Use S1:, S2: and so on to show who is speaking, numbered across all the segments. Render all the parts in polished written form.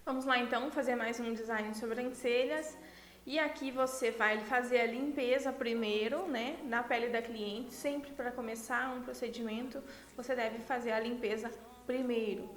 S1: Vamos lá então fazer mais um design de sobrancelhas. E aqui você vai fazer a limpeza primeiro, né, na pele da cliente. Sempre para começar um procedimento, você deve fazer a limpeza primeiro.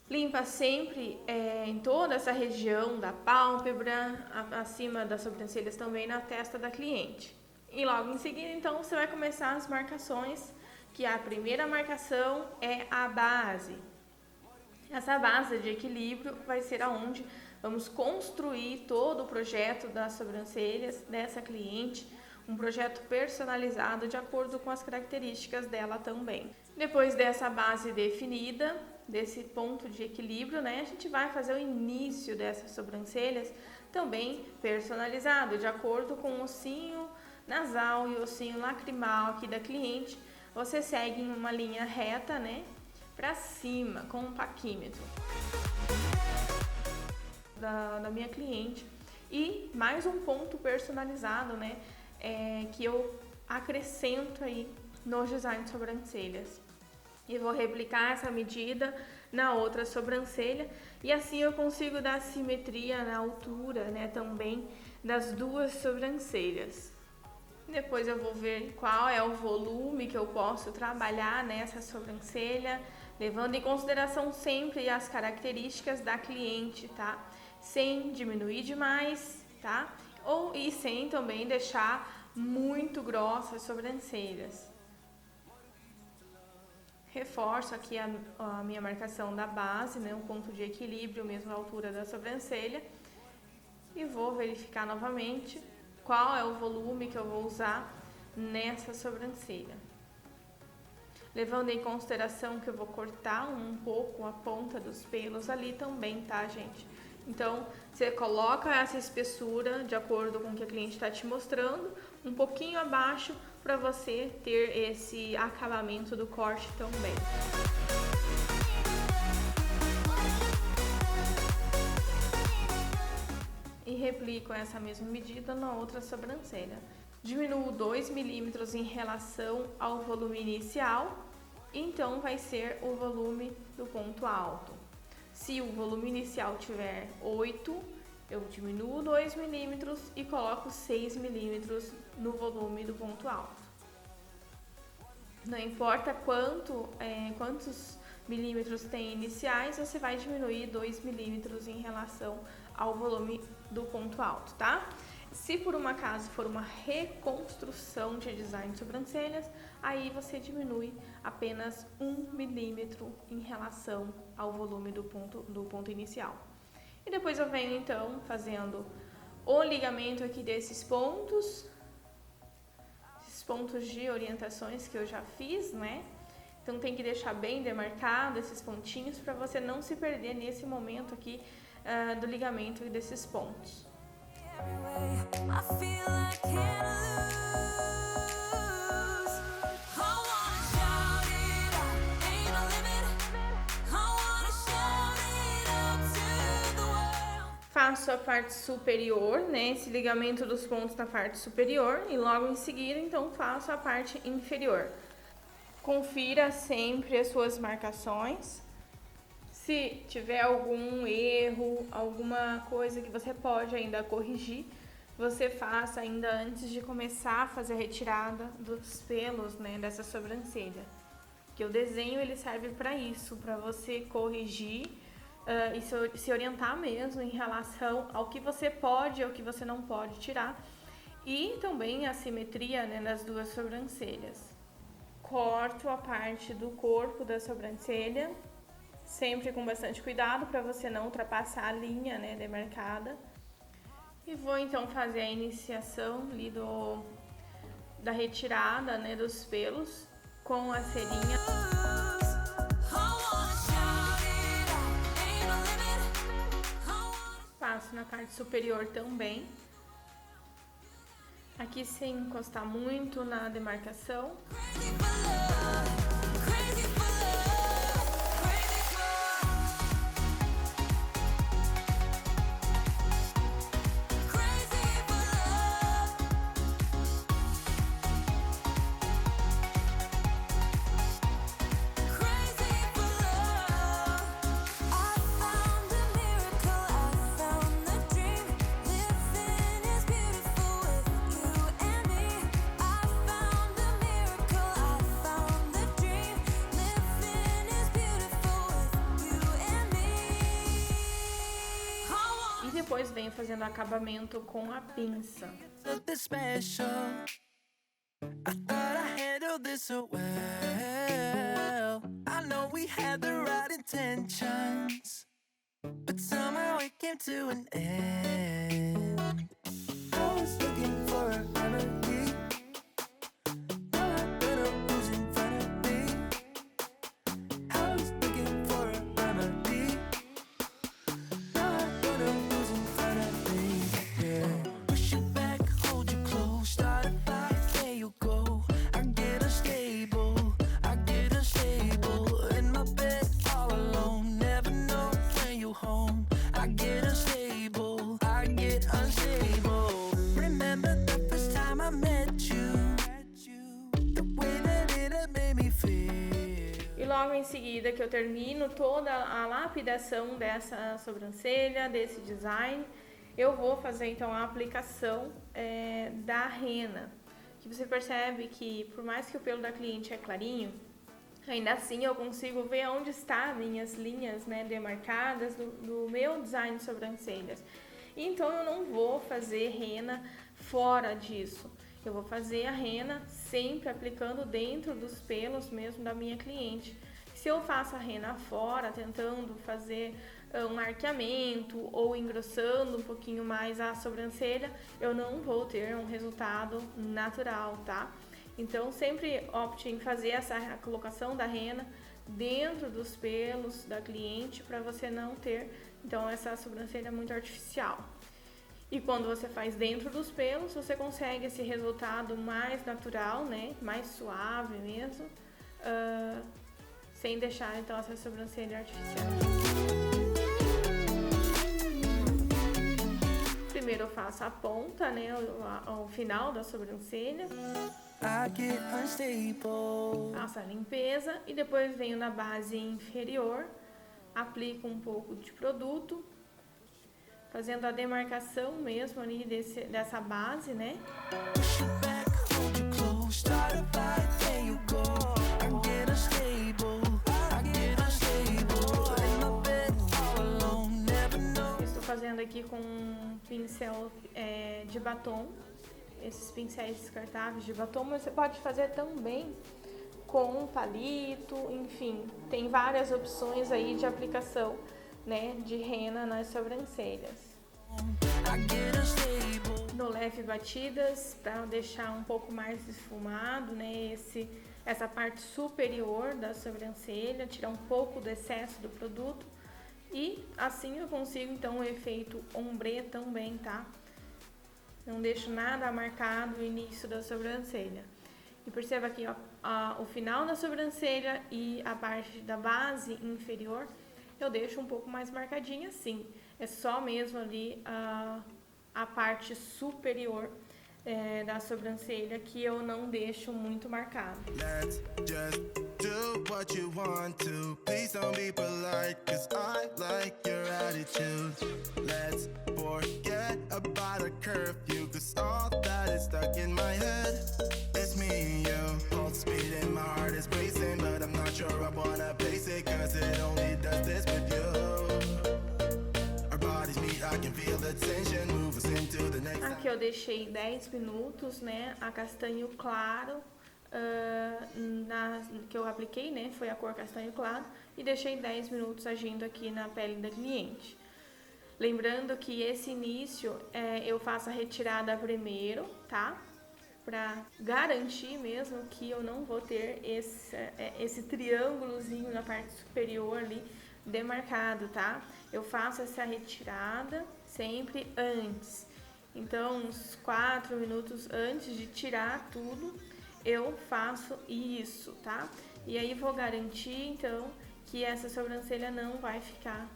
S1: Limpa sempre em toda essa região da pálpebra, acima das sobrancelhas também, na testa da cliente. E logo em seguida, então, você vai começar as marcações, que a primeira marcação é a base. Essa base de equilíbrio vai ser aonde vamos construir todo o projeto das sobrancelhas dessa cliente, um projeto personalizado de acordo com as características dela também. Depois dessa base definida, desse ponto de equilíbrio, né, a gente vai fazer o início dessas sobrancelhas também personalizado, de acordo com o ossinho nasal e o ossinho lacrimal aqui da cliente. Você segue em uma linha reta, né, para cima com um paquímetro da minha cliente. E mais um ponto personalizado, né, que eu acrescento aí no design de sobrancelhas. E vou replicar essa medida na outra sobrancelha e assim eu consigo dar simetria na altura, né, também das duas sobrancelhas. Depois eu vou ver qual é o volume que eu posso trabalhar nessa sobrancelha, levando em consideração sempre as características da cliente, tá? Sem diminuir demais, tá? E sem também deixar muito grossas as sobrancelhas. Reforço aqui a minha marcação da base, né, um ponto de equilíbrio mesmo à altura da sobrancelha. E vou verificar novamente qual é o volume que eu vou usar nessa sobrancelha. Levando em consideração que eu vou cortar um pouco a ponta dos pelos ali também, tá, gente? Então, você coloca essa espessura de acordo com o que a cliente está te mostrando, um pouquinho abaixo, para você ter esse acabamento do corte também. E replico essa mesma medida na outra sobrancelha. Diminuo 2 milímetros em relação ao volume inicial, então vai ser o volume do ponto alto. Se o volume inicial tiver 8, eu diminuo 2 milímetros e coloco 6 milímetros no volume do ponto alto. Não importa quantos milímetros tem iniciais, você vai diminuir 2 milímetros em relação ao volume do ponto alto, tá? Se por um acaso for uma reconstrução de design de sobrancelhas, aí você diminui apenas 1 milímetro em relação ao volume do ponto inicial. E depois eu venho então fazendo o ligamento aqui desses pontos, esses pontos de orientações que eu já fiz, né? Então tem que deixar bem demarcado esses pontinhos para você não se perder nesse momento aqui do ligamento desses pontos. Faço a parte superior, né, esse ligamento dos pontos na parte superior e logo em seguida, então, faço a parte inferior. Confira sempre as suas marcações. Se tiver algum erro, alguma coisa que você pode ainda corrigir, você faça ainda antes de começar a fazer a retirada dos pelos, né, dessa sobrancelha. Que o desenho ele serve para isso, para você corrigir e se orientar mesmo em relação ao que você pode e ao que você não pode tirar. E também a simetria, né, nas duas sobrancelhas. Corto a parte do corpo da sobrancelha, sempre com bastante cuidado para você não ultrapassar a linha, né, demarcada. E vou então fazer a iniciação ali da retirada, né, dos pelos com a cerinha. Passo na parte superior também. Aqui sem encostar muito na demarcação. depois venho fazendo acabamento com a pinça.
S2: I thought I handled this so well. I know we had the right intentions, but somehow it came to an end. I was looking for a remedy. Now I better who's in front of me. I was looking for a remedy. Now I better who's in front of me. Yeah. Push it back, hold you close, start a fight.
S1: E logo em seguida que eu termino toda a lapidação dessa sobrancelha, desse design, eu vou fazer então a aplicação da rena. Que você percebe que por mais que o pelo da cliente é clarinho, ainda assim eu consigo ver onde estão minhas linhas, né, demarcadas do meu design de sobrancelhas. Então eu não vou fazer rena fora disso. Eu vou fazer a rena sempre aplicando dentro dos pelos mesmo da minha cliente. Se eu faço a rena fora, tentando fazer um arqueamento ou engrossando um pouquinho mais a sobrancelha, eu não vou ter um resultado natural, tá? Então sempre opte em fazer essa colocação da rena dentro dos pelos da cliente para você não ter então essa sobrancelha muito artificial. E quando você faz dentro dos pelos, você consegue esse resultado mais natural, né? Mais suave mesmo, sem deixar então essa sobrancelha artificial. Primeiro eu faço a ponta, né? O final da sobrancelha. Faço a limpeza e depois venho na base inferior, aplico um pouco de produto, fazendo a demarcação mesmo ali dessa base, né? Estou fazendo aqui com um pincel de batom, esses pincéis descartáveis de batom, mas você pode fazer também com um palito, enfim, tem várias opções aí de aplicação, né, de rena nas sobrancelhas. No leve batidas para deixar um pouco mais esfumado, né, essa parte superior da sobrancelha, tirar um pouco do excesso do produto e assim eu consigo então o efeito ombre também, tá? Não deixo nada marcado no início da sobrancelha. E perceba aqui, ó, o final da sobrancelha e a parte da base inferior eu deixo um pouco mais marcadinha assim. É só mesmo ali a parte superior da sobrancelha que eu não deixo muito marcado.
S2: Let's just do what you want to. Please don't be polite, 'cause I like your attitude. Let's forget about a curfew, 'cause all that is stuck in my head. It's me and you. Pulse speed and my heart is racing, but I'm not sure I wanna face it, 'cause it only does this with you. Our bodies meet, I can feel the tension, move us into the next.
S1: Aqui eu deixei 10 minutos, né, a castanho claro, que eu apliquei, né, foi a cor castanho claro, e deixei 10 minutos agindo aqui na pele da cliente. Lembrando que esse início eu faço a retirada primeiro, tá? Pra garantir mesmo que eu não vou ter esse triângulozinho na parte superior ali demarcado, tá? Eu faço essa retirada sempre antes. Então, uns 4 minutos antes de tirar tudo, eu faço isso, tá? E aí vou garantir, então, que essa sobrancelha não vai ficar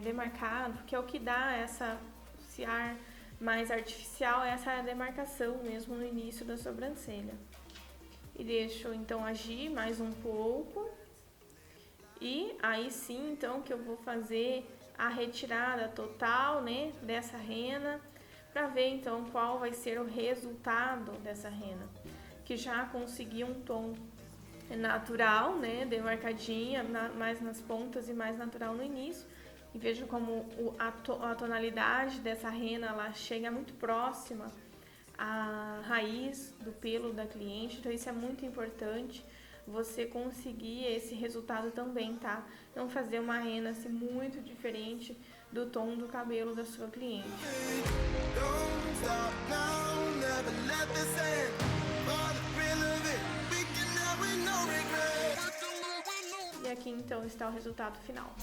S1: demarcada, porque é o que dá esse ar mais artificial, essa demarcação mesmo no início da sobrancelha. E deixo, então, agir mais um pouco. E aí sim, então, que eu vou fazer a retirada total, né, dessa rena, para ver então qual vai ser o resultado dessa rena, que já consegui um tom natural, né, demarcadinha, mais nas pontas e mais natural no início, E veja como a tonalidade dessa rena, ela chega muito próxima à raiz do pelo da cliente, então isso é muito importante, você conseguir esse resultado também, tá? Não fazer uma rena assim muito diferente do tom do cabelo da sua cliente.
S2: Don't stop now, never let this end. For the thrill of it, we can have with no regret.
S1: E aqui então está o resultado final.